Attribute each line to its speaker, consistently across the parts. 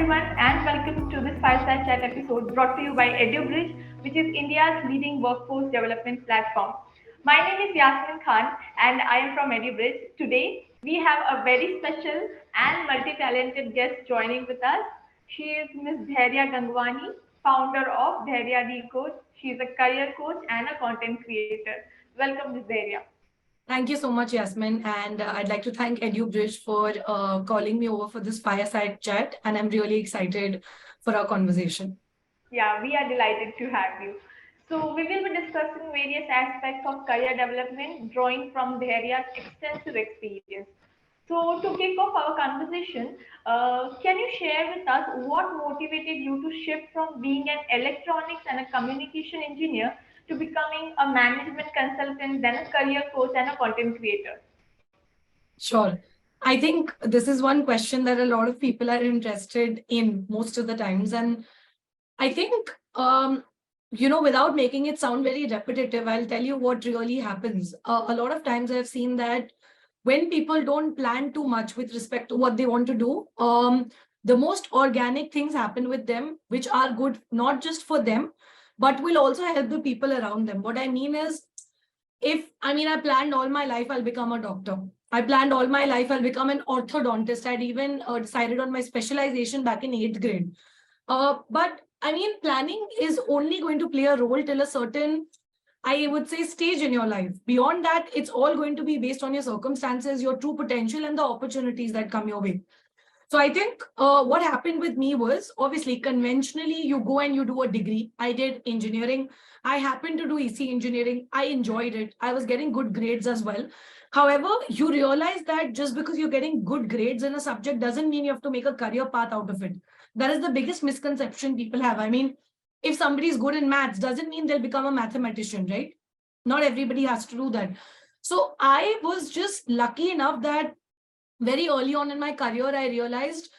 Speaker 1: everyone, and welcome to this Fireside Chat episode brought to you by EduBridge, which is India's leading workforce development platform. My name is Yasmin Khan, and I am from EduBridge. Today, we have a very special and multi-talented guest joining with us. She is Ms. Dhairya Gangwani, founder of Dhairya Coach. She is a career coach and a content creator. Welcome, Ms. Dhairya.
Speaker 2: Thank you so much, Yasmin. And I'd like to thank EduBridge for calling me over for this fireside chat. And I'm really excited for our conversation.
Speaker 1: Yeah, we are delighted to have you. So, we will be discussing various aspects of career development, drawing from Dhairya's extensive experience. So, to kick off our conversation, can you share with us what motivated you to shift from being an electronics and a communication engineer to becoming a management consultant, then a career coach and a content creator?
Speaker 2: Sure. I think this is one question that a lot of people are interested in most of the times. And I think, without making it sound very repetitive, I'll tell you what really happens. A lot of times I've seen that when people don't plan too much with respect to what they want to do, the most organic things happen with them, which are good, not just for them, but will also help the people around them. What I mean is, I planned all my life, I'll become a doctor. I planned all my life, I'll become an orthodontist. I'd even decided on my specialization back in 8th grade. Planning is only going to play a role till a certain, I would say, stage in your life. Beyond that, it's all going to be based on your circumstances, your true potential, and the opportunities that come your way. So I think what happened with me was, obviously, conventionally, you go and you do a degree. I did engineering. I happened to do EC engineering. I enjoyed it. I was getting good grades as well. However, you realize that just because you're getting good grades in a subject doesn't mean you have to make a career path out of it. That is the biggest misconception people have. I mean, if somebody is good in maths, doesn't mean they'll become a mathematician, right? Not everybody has to do that. So I was just lucky enough that very early on in my career, I realized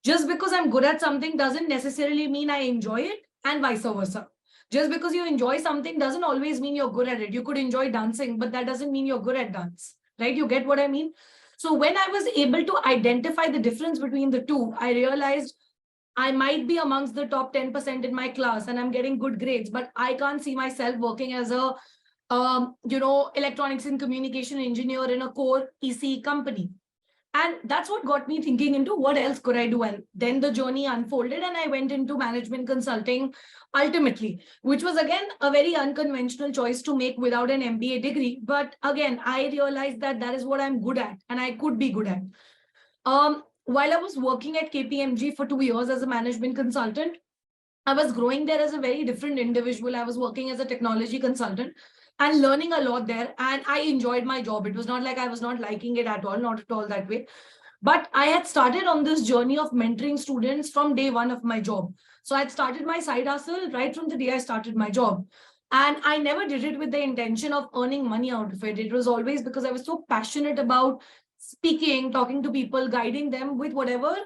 Speaker 2: just because I'm good at something doesn't necessarily mean I enjoy it, and vice versa. Just because you enjoy something doesn't always mean you're good at it. You could enjoy dancing, but that doesn't mean you're good at dance, right? You get what I mean? So when I was able to identify the difference between the two, I realized I might be amongst the top 10% in my class and I'm getting good grades, but I can't see myself working as a, electronics and communication engineer in a core EC company. And that's what got me thinking into what else could I do. And then the journey unfolded and I went into management consulting ultimately, which was again a very unconventional choice to make without an MBA degree. But again, I realized that that is what I'm good at and I could be good at. While I was working at KPMG for 2 years as a management consultant, I was growing there as a very different individual. I was working as a technology consultant and learning a lot there. And I enjoyed my job. It was not like I was not liking it at all, not at all that way. But I had started on this journey of mentoring students from day one of my job. So I had started my side hustle right from the day I started my job. And I never did it with the intention of earning money out of it. It was always because I was so passionate about speaking, talking to people, guiding them with whatever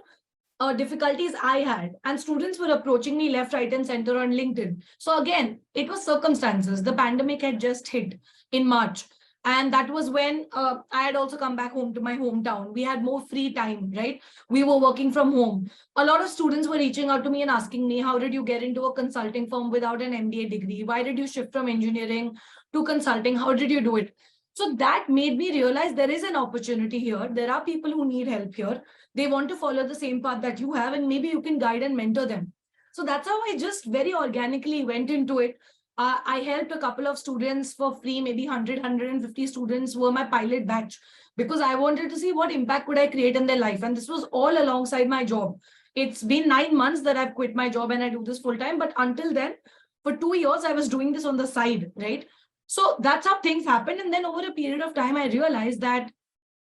Speaker 2: difficulties I had. And students were approaching me left, right, and center on LinkedIn. So again, it was circumstances. The pandemic had just hit in March. And that was when I had also come back home to my hometown. We had more free time, right? We were working from home. A lot of students were reaching out to me and asking me, how did you get into a consulting firm without an MBA degree? Why did you shift from engineering to consulting? How did you do it? So that made me realize there is an opportunity here. There are people who need help here. They want to follow the same path that you have, and maybe you can guide and mentor them. So that's how I just very organically went into it. I helped a couple of students for free, maybe 150 students were my pilot batch because I wanted to see what impact could I create in their life. And this was all alongside my job. It's been 9 months that I've quit my job and I do this full time. But until then, for 2 years, I was doing this on the side, right? So that's how things happened. And then over a period of time, I realized that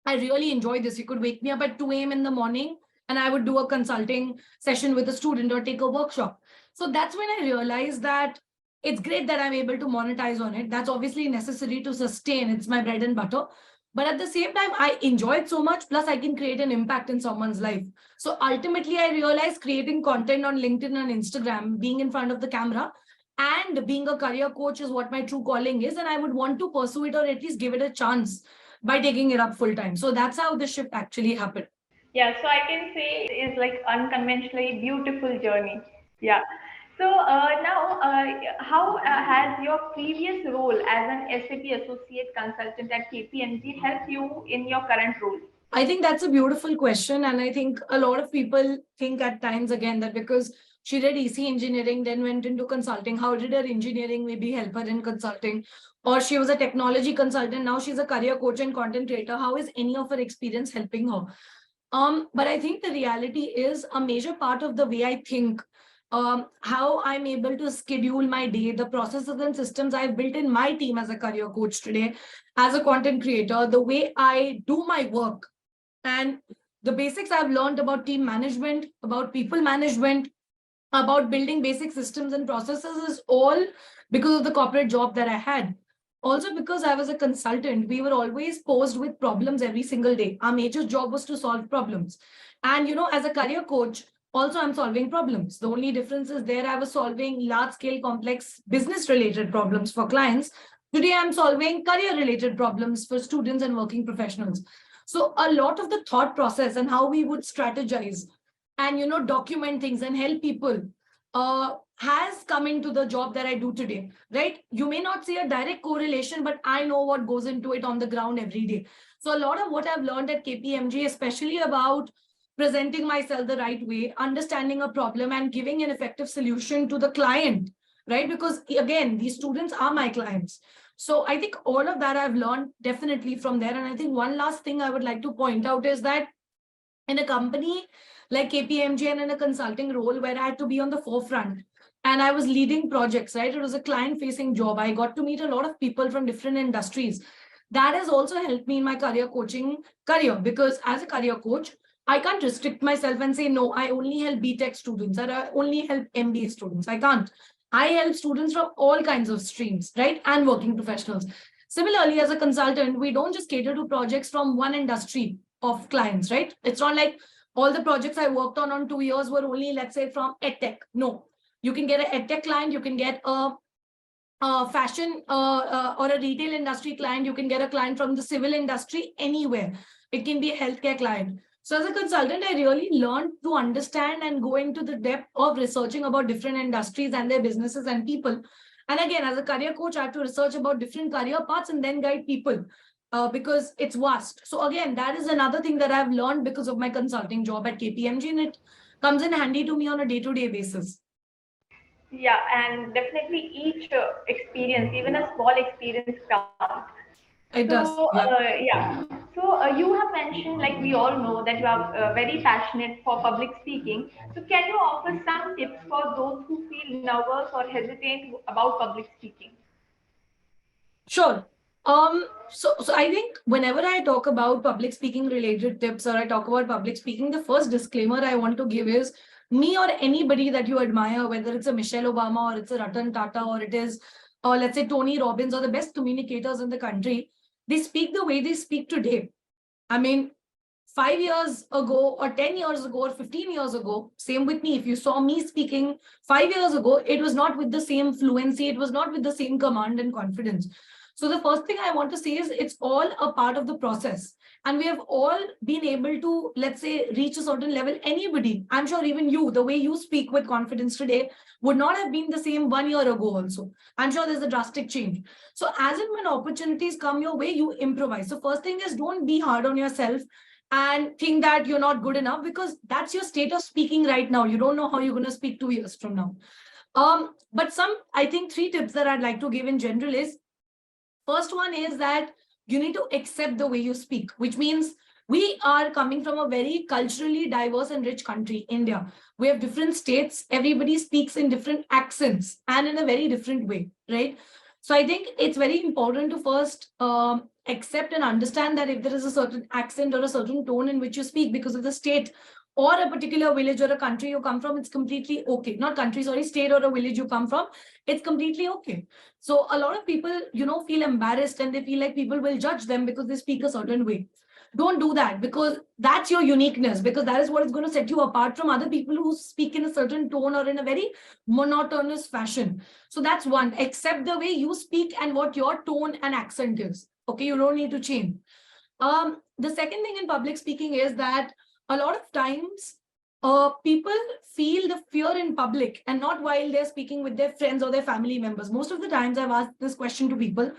Speaker 2: I really enjoyed this. You could wake me up at 2 a.m. in the morning and I would do a consulting session with a student or take a workshop. So that's when I realized that it's great that I'm able to monetize on it. That's obviously necessary to sustain. It's my bread and butter. But at the same time, I enjoy it so much. Plus, I can create an impact in someone's life. So ultimately, I realized creating content on LinkedIn and Instagram, being in front of the camera, and being a career coach is what my true calling is. And I would want to pursue it or at least give it a chance by taking it up full time. So that's how the shift actually happened.
Speaker 1: Yeah, so I can say it is like unconventionally beautiful journey. Yeah. So now, how has your previous role as an SAP associate consultant at KPMG helped you in your current role?
Speaker 2: I think that's a beautiful question. And I think a lot of people think at times again that because she did EC engineering, then went into consulting, how did her engineering maybe help her in consulting? Or she was a technology consultant, now she's a career coach and content creator. How is any of her experience helping her? But I think the reality is a major part of the way I think, how I'm able to schedule my day, the processes and systems I've built in my team as a career coach today, as a content creator, the way I do my work, and the basics I've learned about team management, about people management, about building basic systems and processes is all because of the corporate job that I had. Also, because I was a consultant, we were always posed with problems every single day. Our major job was to solve problems. And, as a career coach, also I'm solving problems. The only difference is there I was solving large scale, complex business related problems for clients. Today, I'm solving career related problems for students and working professionals. So, a lot of the thought process and how we would strategize and document things and help people has come into the job that I do today, right? You may not see a direct correlation, but I know what goes into it on the ground every day. So a lot of what I've learned at KPMG, especially about presenting myself the right way, understanding a problem and giving an effective solution to the client, right? Because again, these students are my clients. So I think all of that I've learned definitely from there. And I think one last thing I would like to point out is that in a company like KPMG and in a consulting role where I had to be on the forefront and I was leading projects, right? It was a client facing job. I got to meet a lot of people from different industries. That has also helped me in my career coaching career because as a career coach, I can't restrict myself and say, no, I only help BTech students or I only help MBA students. I can't. I help students from all kinds of streams, right? And working professionals. Similarly, as a consultant, we don't just cater to projects from one industry of clients, right? It's not like all the projects I worked on 2 years were only, let's say, from edtech. No, you can get an edtech client, you can get a fashion or a retail industry client, you can get a client from the civil industry anywhere. It can be a healthcare client. So as a consultant, I really learned to understand and go into the depth of researching about different industries and their businesses and people. And again, as a career coach, I have to research about different career paths and then guide people because it's vast. So again, that is another thing that I've learned because of my consulting job at KPMG, and it comes in handy to me on a day-to-day basis.
Speaker 1: Yeah, and definitely each experience, even a small experience, count.
Speaker 2: It
Speaker 1: So,
Speaker 2: does. Yeah.
Speaker 1: yeah. So, you have mentioned, like we all know, that you are very passionate for public speaking. So, can you offer some tips for those who feel nervous or hesitate about public speaking?
Speaker 2: Sure. So I think whenever I talk about public speaking related tips or I talk about public speaking, the first disclaimer I want to give is me or anybody that you admire, whether it's a Michelle Obama or it's a Ratan Tata or it is, let's say, Tony Robbins or the best communicators in the country, they speak the way they speak today. I mean, 5 years ago or 10 years ago or 15 years ago, same with me. If you saw me speaking 5 years ago, it was not with the same fluency, it was not with the same command and confidence. So the first thing I want to say is it's all a part of the process. And we have all been able to, let's say, reach a certain level. Anybody, I'm sure even you, the way you speak with confidence today would not have been the same 1 year ago also. I'm sure there's a drastic change. So as and when opportunities come your way, you improvise. So first thing is don't be hard on yourself and think that you're not good enough because that's your state of speaking right now. You don't know how you're going to speak 2 years from now. But I think three tips that I'd like to give in general is first one is that you need to accept the way you speak, which means we are coming from a very culturally diverse and rich country, India. We have different states. Everybody speaks in different accents and in a very different way, right? So I think it's very important to first accept and understand that if there is a certain accent or a certain tone in which you speak because of the state or a particular village or a country you come from, it's completely okay. Not country, sorry, state or a village you come from, it's completely okay. So a lot of people, feel embarrassed and they feel like people will judge them because they speak a certain way. Don't do that because that's your uniqueness, because that is what is going to set you apart from other people who speak in a certain tone or in a very monotonous fashion. So that's one. Accept the way you speak and what your tone and accent is. Okay, you don't need to change. The second thing in public speaking is that a lot of times people feel the fear in public and not while they're speaking with their friends or their family members. Most of the times I've asked this question to people,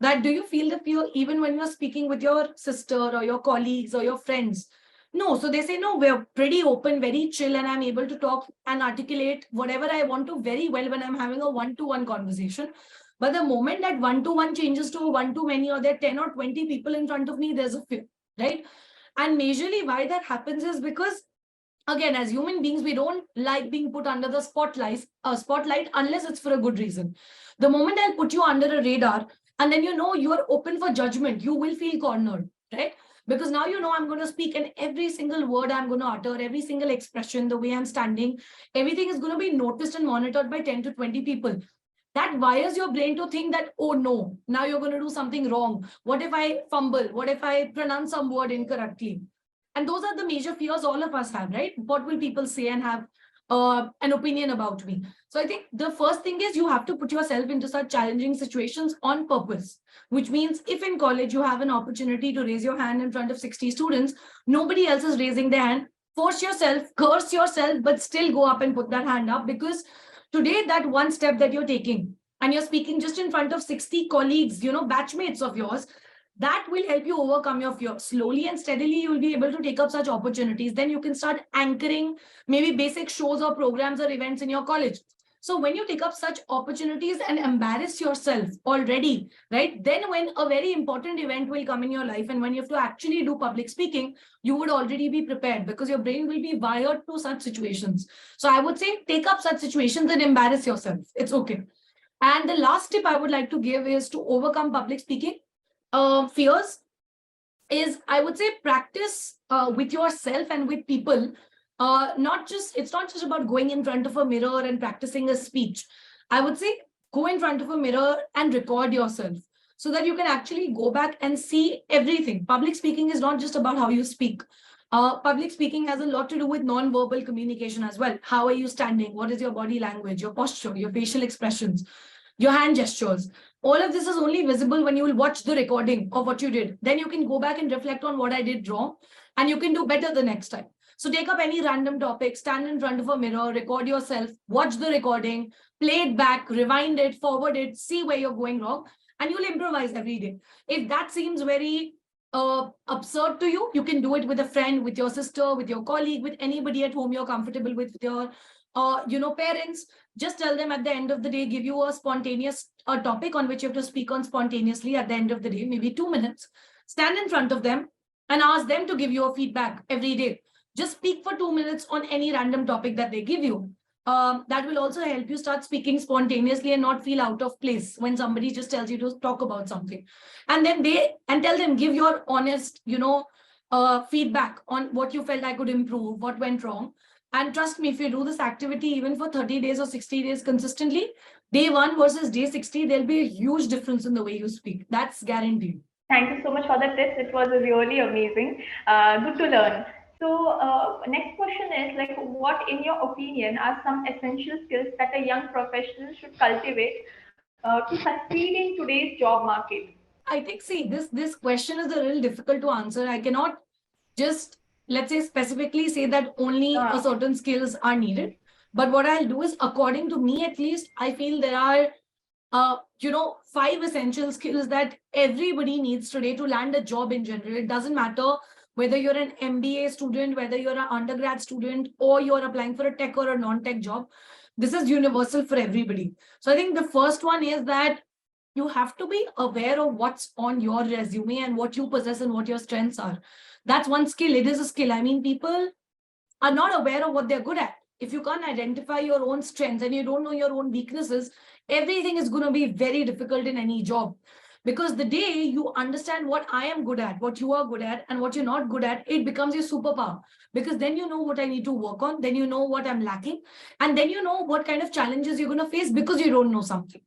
Speaker 2: that do you feel the fear even when you're speaking with your sister or your colleagues or your friends? No. So they say, no, we're pretty open, very chill, and I'm able to talk and articulate whatever I want to very well when I'm having a one-to-one conversation. But the moment that one-to-one changes to a one-to-many, or there are 10 or 20 people in front of me, there's a fear, right? And majorly why that happens is because, again, as human beings, we don't like being put under the spotlight unless it's for a good reason. The moment I'll put you under a radar, and then you are open for judgment, you will feel cornered, right? Because now I'm going to speak, and every single word I'm going to utter, every single expression, the way I'm standing, everything is going to be noticed and monitored by 10 to 20 people. That wires your brain to think that, oh no, now you're going to do something wrong. What if I fumble? What if I pronounce some word incorrectly? And those are the major fears all of us have, right? What will people say and have an opinion about me? So I think the first thing is you have to put yourself into such challenging situations on purpose, which means if in college you have an opportunity to raise your hand in front of 60 students, nobody else is raising their hand, force yourself, curse yourself, but still go up and put that hand up, because today that one step that you're taking and you're speaking just in front of 60 colleagues, batchmates of yours, that will help you overcome your fear. Slowly and steadily, you will be able to take up such opportunities. Then you can start anchoring maybe basic shows or programs or events in your college. So when you take up such opportunities and embarrass yourself already, right, then when a very important event will come in your life and when you have to actually do public speaking, you would already be prepared because your brain will be wired to such situations. So I would say take up such situations and embarrass yourself. It's okay. And the last tip I would like to give is to overcome public speaking fears is, I would say, practice with yourself and with people. It's not just about going in front of a mirror and practicing a speech. I would say go in front of a mirror and record yourself so that you can actually go back and see everything. Public speaking is not just about how you speak. Public speaking has a lot to do with non-verbal communication as well. How are you standing? What is your body language, your posture, your facial expressions, your hand gestures? All of this is only visible when you will watch the recording of what you did. Then you can go back and reflect on what I did wrong, and you can do better the next time. So take up any random topic, stand in front of a mirror, record yourself, watch the recording, play it back, rewind it, forward it, see where you're going wrong, and you'll improvise every day. If that seems very absurd to you, you can do it with a friend, with your sister, with your colleague, with anybody at home you're comfortable with your parents. Just tell them at the end of the day, give you a spontaneous topic on which you have to speak on spontaneously at the end of the day, maybe 2 minutes. Stand in front of them and ask them to give you a feedback every day. Just speak for 2 minutes on any random topic that they give you. That will also help you start speaking spontaneously and not feel out of place when somebody just tells you to talk about something. And then tell them, give your honest, feedback on what you felt I could improve, what went wrong. And trust me, if you do this activity even for 30 days or 60 days consistently, day 1 versus day 60, there'll be a huge difference in the way you speak. That's guaranteed.
Speaker 1: Thank you so much for the tips. It was really amazing. Good to learn. So, next question is like, what, in your opinion, are some essential skills that a young professional should cultivate to succeed in today's job market?
Speaker 2: I think, see, this question is a little difficult to answer. I cannot just, let's say, specifically say that only a certain skills are needed. But what I'll do is, according to me at least, I feel there are 5 essential skills that everybody needs today to land a job in general. It doesn't matter whether you're an MBA student, whether you're an undergrad student, or you're applying for a tech or a non-tech job. This is universal for everybody. So I think the first one is that you have to be aware of what's on your resume and what you possess and what your strengths are. That's one skill. It is a skill. I mean, people are not aware of what they're good at. If you can't identify your own strengths and you don't know your own weaknesses, everything is going to be very difficult in any job. Because the day you understand what I am good at, what you are good at, and what you're not good at, it becomes your superpower. Because then you know what I need to work on, then you know what I'm lacking, and then you know what kind of challenges you're going to face because you don't know something.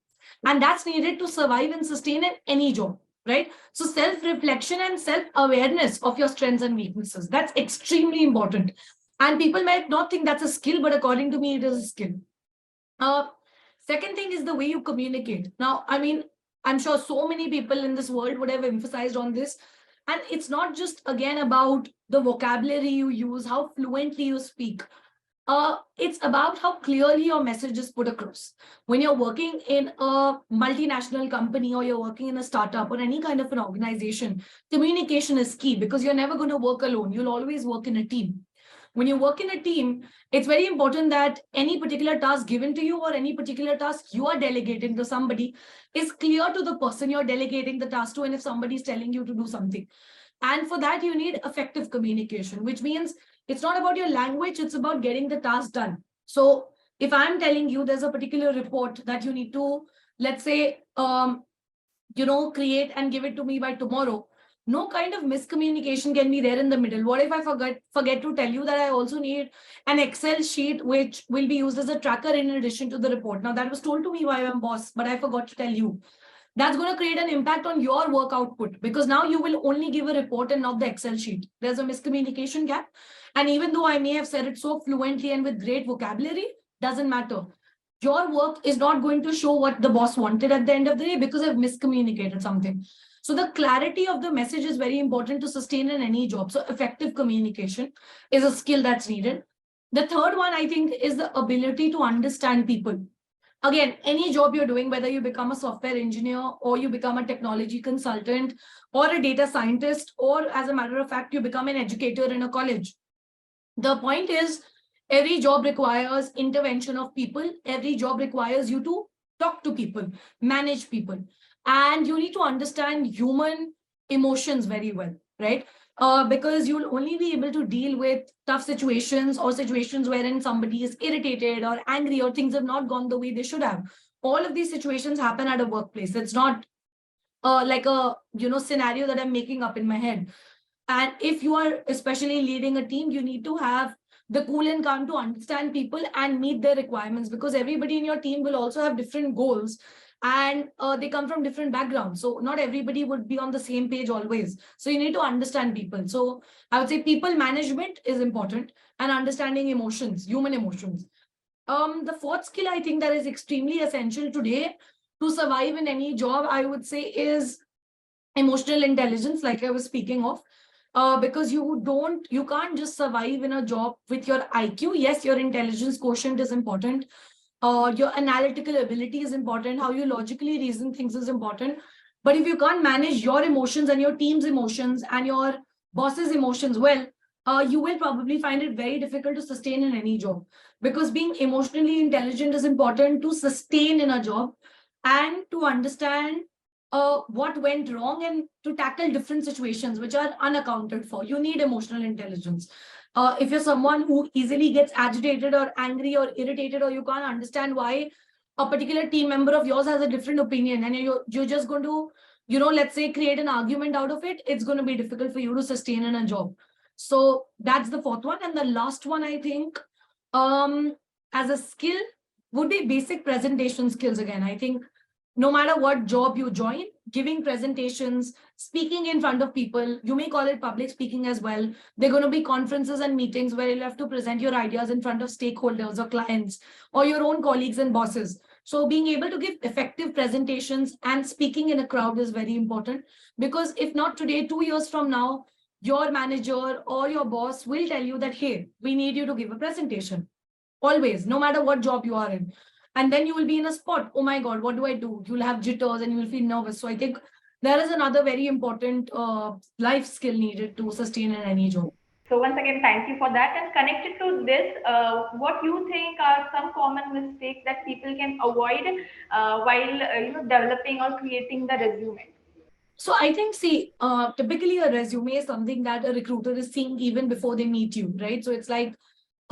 Speaker 2: And that's needed to survive and sustain in any job, right? So self-reflection and self-awareness of your strengths and weaknesses, that's extremely important. And people might not think that's a skill, but according to me, it is a skill. Second thing is the way you communicate. Now, I mean, I'm sure so many people in this world would have emphasized on this. And it's not just again about the vocabulary you use, how fluently you speak. It's about how clearly your message is put across. When you're working in a multinational company or you're working in a startup or any kind of an organization, communication is key because you're never going to work alone. You'll always work in a team. When you work in a team, it's very important that any particular task given to you or any particular task you are delegating to somebody is clear to the person you're delegating the task to, and if somebody is telling you to do something. And for that, you need effective communication, which means it's not about your language, it's about getting the task done. So if I'm telling you there's a particular report that you need to, let's say, create and give it to me by tomorrow, no kind of miscommunication can be there in the middle. What if I forget to tell you that I also need an Excel sheet which will be used as a tracker in addition to the report? Now that was told to me by my boss, but I forgot to tell you. That's going to create an impact on your work output because now you will only give a report and not the Excel sheet. There's a miscommunication gap. And even though I may have said it so fluently and with great vocabulary, doesn't matter. Your work is not going to show what the boss wanted at the end of the day because I've miscommunicated something. So the clarity of the message is very important to sustain in any job. So effective communication is a skill that's needed. The third one, I think, is the ability to understand people. Again, any job you're doing, whether you become a software engineer or you become a technology consultant or a data scientist, or as a matter of fact, you become an educator in a college. The point is, every job requires intervention of people. Every job requires you to talk to people, manage people, and you need to understand human emotions very well, right? Because you'll only be able to deal with tough situations or situations wherein somebody is irritated or angry or things have not gone the way they should have. All of these situations happen at a workplace. It's not like a scenario that I'm making up in my head. And if you are especially leading a team, you need to have the cool and calm to understand people and meet their requirements, because everybody in your team will also have different goals and they come from different backgrounds. So not everybody would be on the same page always. So you need to understand people. So I would say people management is important and understanding emotions, human emotions. The fourth skill I think that is extremely essential today to survive in any job, I would say, is emotional intelligence, like I was speaking of. Because you can't just survive in a job with your IQ. Yes, your intelligence quotient is important. Your analytical ability is important. How you logically reason things is important. But if you can't manage your emotions and your team's emotions and your boss's emotions well, you will probably find it very difficult to sustain in any job. Because being emotionally intelligent is important to sustain in a job and to understand what went wrong and to tackle different situations which are unaccounted for. You need emotional intelligence. If you're someone who easily gets agitated or angry or irritated, or you can't understand why a particular team member of yours has a different opinion, and you're just going to, let's say, create an argument out of it, it's going to be difficult for you to sustain in a job. So that's the fourth one. And the last one, I think, as a skill, would be basic presentation skills. Again, I think no matter what job you join, giving presentations, speaking in front of people, you may call it public speaking as well. There are going to be conferences and meetings where you'll have to present your ideas in front of stakeholders or clients or your own colleagues and bosses. So being able to give effective presentations and speaking in a crowd is very important, because if not today, 2 years from now, your manager or your boss will tell you that, hey, we need you to give a presentation. Always, no matter what job you are in. And then you will be in a spot, oh my God, what do I do? You'll have jitters and you will feel nervous. So I think there is another very important life skill needed to sustain in any job.
Speaker 1: So once again, thank you for that. And connected to this, what you think are some common mistakes that people can avoid while developing or creating the resume?
Speaker 2: So I think, see, typically a resume is something that a recruiter is seeing even before they meet you, right? So it's like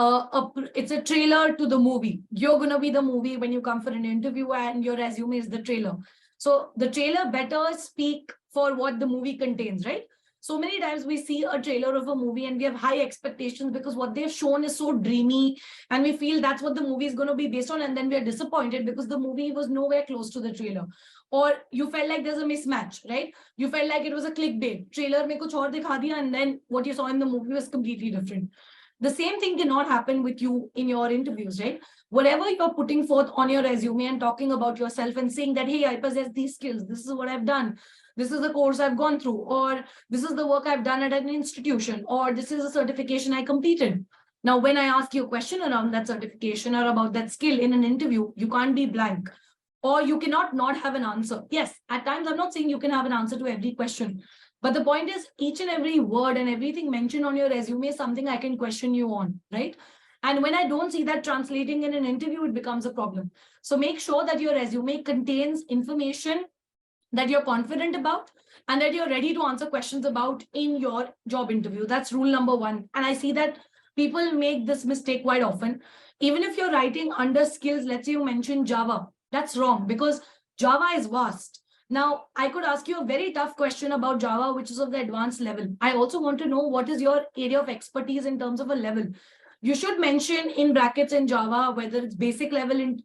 Speaker 2: it's a trailer to the movie. You're going to be the movie when you come for an interview, and your resume is the trailer. So the trailer better speak for what the movie contains, right? So many times we see a trailer of a movie and we have high expectations because what they've shown is so dreamy, and we feel that's what the movie is going to be based on, and then we are disappointed because the movie was nowhere close to the trailer. Or you felt like there's a mismatch, right? You felt like it was a clickbait. Trailer mein kuch aur dikha diya, and then what you saw in the movie was completely different. The same thing cannot happen with you in your interviews, right? Whatever you're putting forth on your resume and talking about yourself and saying that, hey, I possess these skills, this is what I've done, this is the course I've gone through, or this is the work I've done at an institution, or this is a certification I completed. Now, when I ask you a question around that certification or about that skill in an interview, you can't be blank, or you cannot not have an answer. Yes, at times I'm not saying you can have an answer to every question, but the point is each and every word and everything mentioned on your resume is something I can question you on, right? And when I don't see that translating in an interview, it becomes a problem. So make sure that your resume contains information that you're confident about and that you're ready to answer questions about in your job interview. That's rule number one. And I see that people make this mistake quite often. Even if you're writing under skills, let's say you mention Java, that's wrong because Java is vast. Now, I could ask you a very tough question about Java, which is of the advanced level. I also want to know what is your area of expertise in terms of a level. You should mention in brackets in Java, whether it's basic level in,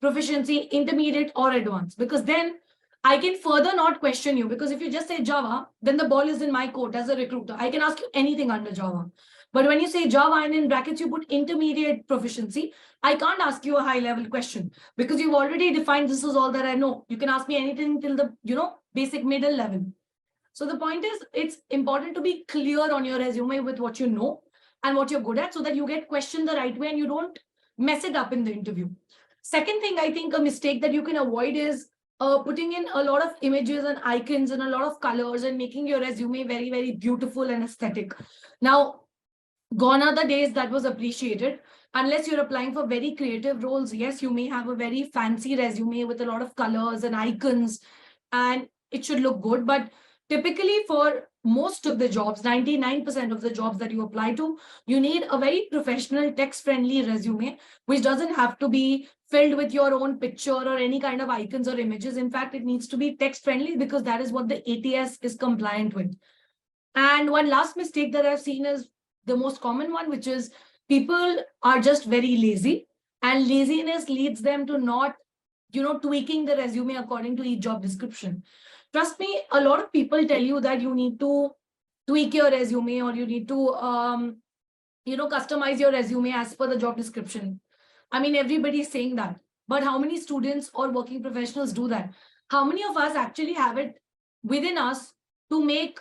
Speaker 2: proficiency, intermediate or advanced, because then I can further not question you, because if you just say Java, then the ball is in my court as a recruiter. I can ask you anything under Java. But when you say Java and in brackets you put intermediate proficiency, I can't ask you a high level question because you've already defined this is all that I know. You can ask me anything till the basic middle level. So the point is, it's important to be clear on your resume with what you know and what you're good at so that you get questioned the right way and you don't mess it up in the interview. Second thing, I think a mistake that you can avoid is putting in a lot of images and icons and a lot of colors and making your resume very, very beautiful and aesthetic. Now, gone are the days that was appreciated. Unless you're applying for very creative roles, yes, you may have a very fancy resume with a lot of colors and icons, and it should look good. But typically, for most of the jobs, 99% of the jobs that you apply to, you need a very professional, text-friendly resume, which doesn't have to be filled with your own picture or any kind of icons or images. In fact, it needs to be text-friendly because that is what the ATS is compliant with. And one last mistake that I've seen is the most common one, which is people are just very lazy, and laziness leads them to not, tweaking the resume according to each job description. Trust me, a lot of people tell you that you need to tweak your resume or you need to, customize your resume as per the job description. I mean, everybody's saying that, but how many students or working professionals do that? How many of us actually have it within us to make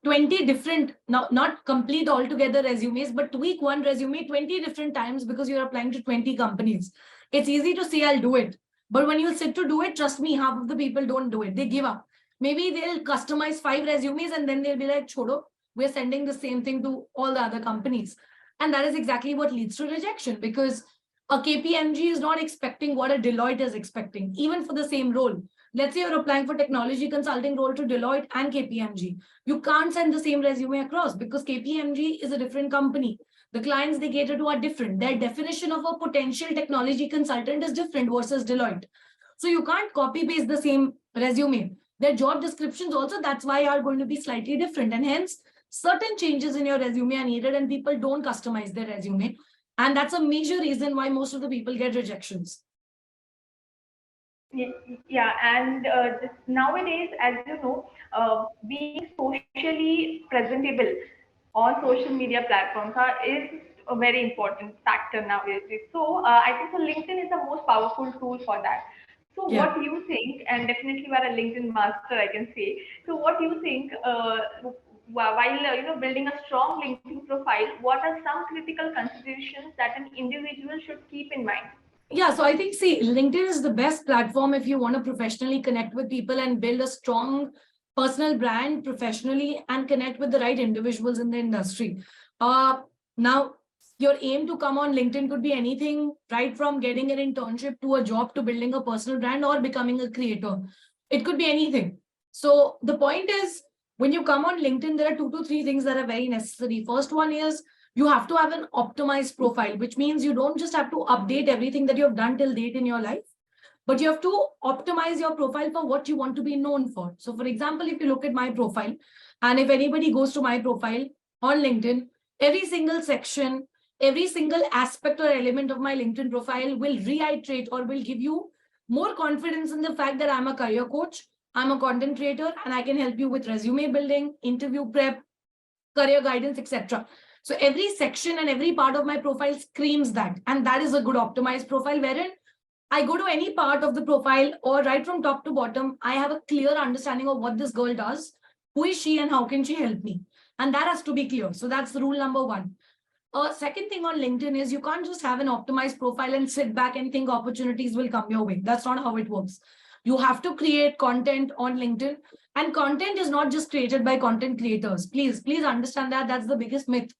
Speaker 2: 20 different, not complete altogether resumes, but tweak one resume 20 different times because you're applying to 20 companies? It's easy to say I'll do it, but when you sit to do it, trust me, half of the people don't do it. They give up. Maybe they'll customize 5 resumes and then they'll be like, chodo, we're sending the same thing to all the other companies. And that is exactly what leads to rejection, because a KPMG is not expecting what a Deloitte is expecting, even for the same role. Let's say you're applying for technology consulting role to Deloitte and KPMG. You can't send the same resume across because KPMG is a different company. The clients they cater to are different. Their definition of a potential technology consultant is different versus Deloitte. So you can't copy paste the same resume. Their job descriptions also, that's why, are going to be slightly different. And hence, certain changes in your resume are needed and people don't customize their resume. And that's a major reason why most of the people get rejections.
Speaker 1: Yeah, and nowadays, as you know, being socially presentable on social media platforms is a very important factor nowadays. So I think so LinkedIn is the most powerful tool for that. So
Speaker 2: Yeah.
Speaker 1: what do you think? And definitely you are a LinkedIn master, I can say. So what do you think? While building a strong LinkedIn profile, what are some critical considerations that an individual should keep in mind?
Speaker 2: Yeah, so I think, see, LinkedIn is the best platform if you want to professionally connect with people and build a strong personal brand professionally and connect with the right individuals in the industry. Now, your aim to come on LinkedIn could be anything, right from getting an internship to a job to building a personal brand or becoming a creator. It could be anything. So the point is, when you come on LinkedIn, there are 2 to 3 things that are very necessary. First one is, you have to have an optimized profile, which means you don't just have to update everything that you have done till date in your life, but you have to optimize your profile for what you want to be known for. So for example, if you look at my profile, and if anybody goes to my profile on LinkedIn, every single section, every single aspect or element of my LinkedIn profile will reiterate or will give you more confidence in the fact that I'm a career coach, I'm a content creator, and I can help you with resume building, interview prep, career guidance, etc. So every section and every part of my profile screams that. And that is a good optimized profile wherein I go to any part of the profile or right from top to bottom, I have a clear understanding of what this girl does, who is she and how can she help me. And that has to be clear. So that's the rule number one. Second thing on LinkedIn is you can't just have an optimized profile and sit back and think opportunities will come your way. That's not how it works. You have to create content on LinkedIn, and content is not just created by content creators. Please understand that that's the biggest myth.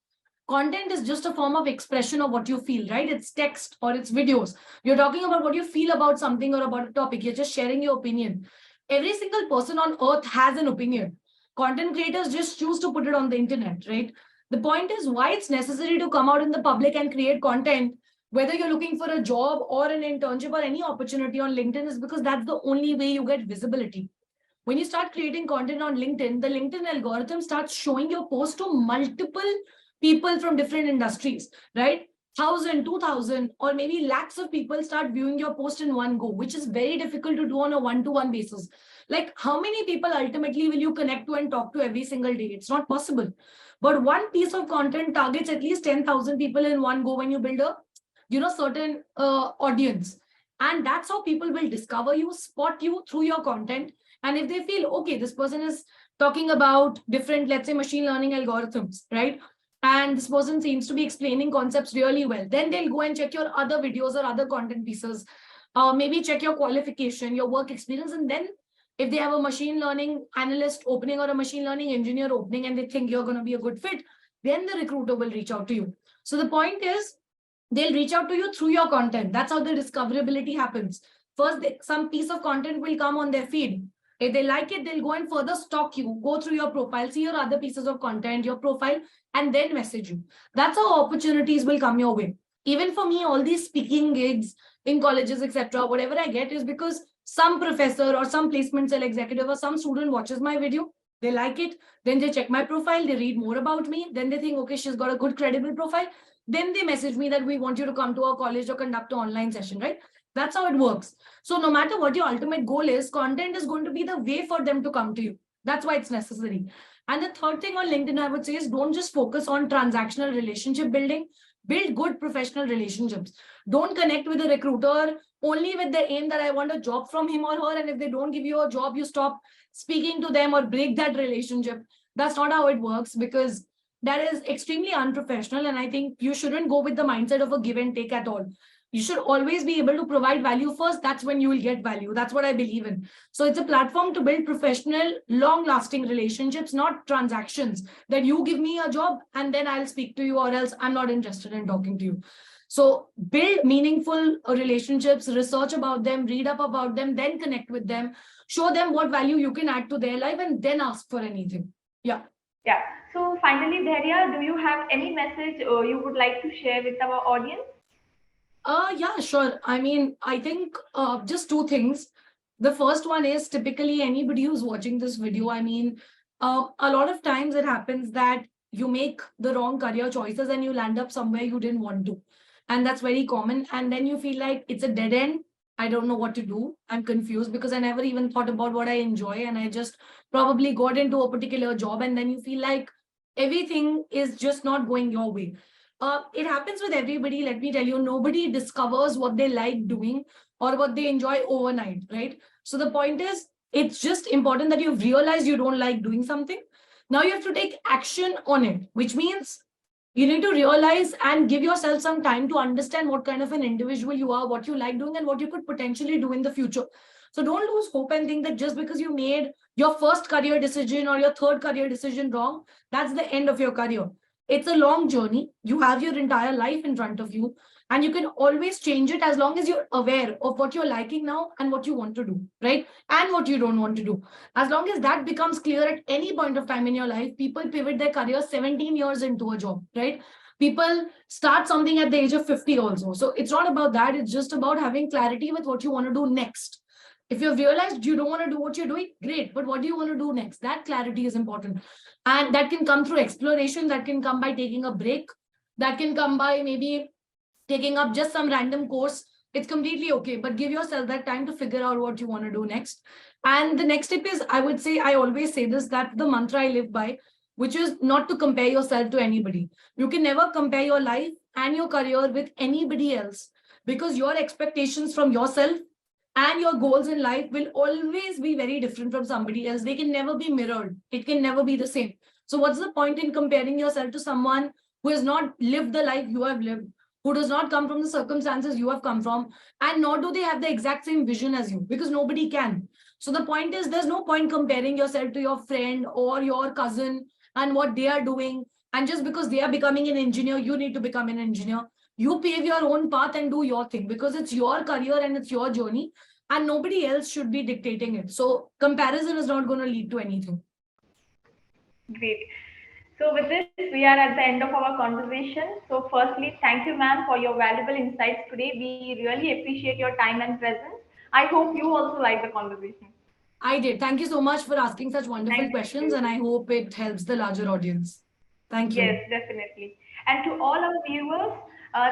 Speaker 2: Content is just a form of expression of what you feel, right? It's text or it's videos. You're talking about what you feel about something or about a topic. You're just sharing your opinion. Every single person on earth has an opinion. Content creators just choose to put it on the internet, right? The point is why it's necessary to come out in the public and create content, whether you're looking for a job or an internship or any opportunity on LinkedIn, is because that's the only way you get visibility. When you start creating content on LinkedIn, the LinkedIn algorithm starts showing your post to multiple people from different industries, right? 1,000, 2,000, or maybe lakhs of people start viewing your post in one go, which is very difficult to do on a one-to-one basis. Like, how many people ultimately will you connect to and talk to every single day? It's not possible. But one piece of content targets at least 10,000 people in one go when you build a, certain audience. And that's how people will discover you, spot you through your content. And if they feel, okay, this person is talking about different, let's say, machine learning algorithms, right? And this person seems to be explaining concepts really well, then they'll go and check your other videos or other content pieces, maybe check your qualification, your work experience, and then if they have a machine learning analyst opening or a machine learning engineer opening and they think you're going to be a good fit, then the recruiter will reach out to you. So the point is, they'll reach out to you through your content. That's how the discoverability happens. First, some piece of content will come on their feed. If they like it, they'll go and further stalk you, go through your profile, see your other pieces of content, your profile, and then message you. That's how opportunities will come your way. Even for me, all these speaking gigs in colleges, etc., whatever I get is because some professor or some placement cell executive or some student watches my video, they like it, then they check my profile, they read more about me, then they think, okay, she's got a good credible profile, then they message me that we want you to come to our college or conduct an online session, right? That's how it works. So no matter what your ultimate goal is, content is going to be the way for them to come to you. That's why it's necessary. And the third thing on LinkedIn, I would say, is don't just focus on transactional relationship building. Build good professional relationships. Don't connect with a recruiter only with the aim that I want a job from him or her. And if they don't give you a job, you stop speaking to them or break that relationship. That's not how it works, because that is extremely unprofessional. And I think you shouldn't go with the mindset of a give and take at all. You should always be able to provide value first. That's when you will get value. That's what I believe in. So it's a platform to build professional, long-lasting relationships, not transactions that you give me a job and then I'll speak to you, or else I'm not interested in talking to you. So build meaningful relationships, research about them, read up about them, then connect with them, show them what value you can add to their life, and then ask for anything. Yeah.
Speaker 1: Yeah. So finally, Dhairya, do you have any message you would like to share with our audience?
Speaker 2: Yeah, sure. I mean, I think just two things. The first one is, typically anybody who's watching this video, I mean, a lot of times it happens that you make the wrong career choices and you land up somewhere you didn't want to. And that's very common. And then you feel like it's a dead end. I don't know what to do. I'm confused because I never even thought about what I enjoy. And I just probably got into a particular job. And then you feel like everything is just not going your way. It happens with everybody. Let me tell you, nobody discovers what they like doing or what they enjoy overnight, right? So the point is, it's just important that you've realized you don't like doing something. Now you have to take action on it, which means you need to realize and give yourself some time to understand what kind of an individual you are, what you like doing, and what you could potentially do in the future. So don't lose hope and think that just because you made your first career decision or your third career decision wrong, that's the end of your career. It's a long journey. You have your entire life in front of you, and you can always change it as long as you're aware of what you're liking now and what you want to do, right? And what you don't want to do. As long as that becomes clear at any point of time in your life, people pivot their career 17 years into a job, right? People start something at the age of 50 also. So it's not about that. It's just about having clarity with what you want to do next. If you've realized you don't want to do what you're doing, great. But what do you want to do next? That clarity is important. And that can come through exploration. That can come by taking a break. That can come by maybe taking up just some random course. It's completely okay. But give yourself that time to figure out what you want to do next. And the next step is, I would say, I always say this, that the mantra I live by, which is not to compare yourself to anybody. You can never compare your life and your career with anybody else, because your expectations from yourself and your goals in life will always be very different from somebody else. They can never be mirrored. It can never be the same. So, what's the point in comparing yourself to someone who has not lived the life you have lived, who does not come from the circumstances you have come from, and nor do they have the exact same vision as you, because nobody can. So, the point is, there's no point comparing yourself to your friend or your cousin and what they are doing. And just because they are becoming an engineer, you need to become an engineer. You pave your own path and do your thing, because it's your career and it's your journey, and nobody else should be dictating it. So comparison is not going to lead to anything.
Speaker 1: Great. So with this, we are at the end of our conversation. So firstly, thank you, ma'am, for your valuable insights today. We really appreciate your time and presence. I hope you also like the conversation.
Speaker 2: I did. Thank you so much for asking such wonderful
Speaker 1: Thank
Speaker 2: questions,
Speaker 1: you.
Speaker 2: and I hope it helps the larger audience. Thank you.
Speaker 1: Yes, definitely. And to all our viewers,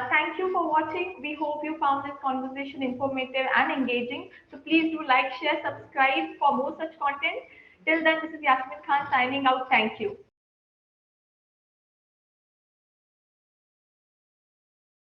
Speaker 1: thank you for watching. We hope you found this conversation informative and engaging. So please do like, share, subscribe for more such content. Till then, this is Yasmin Khan signing out. Thank you.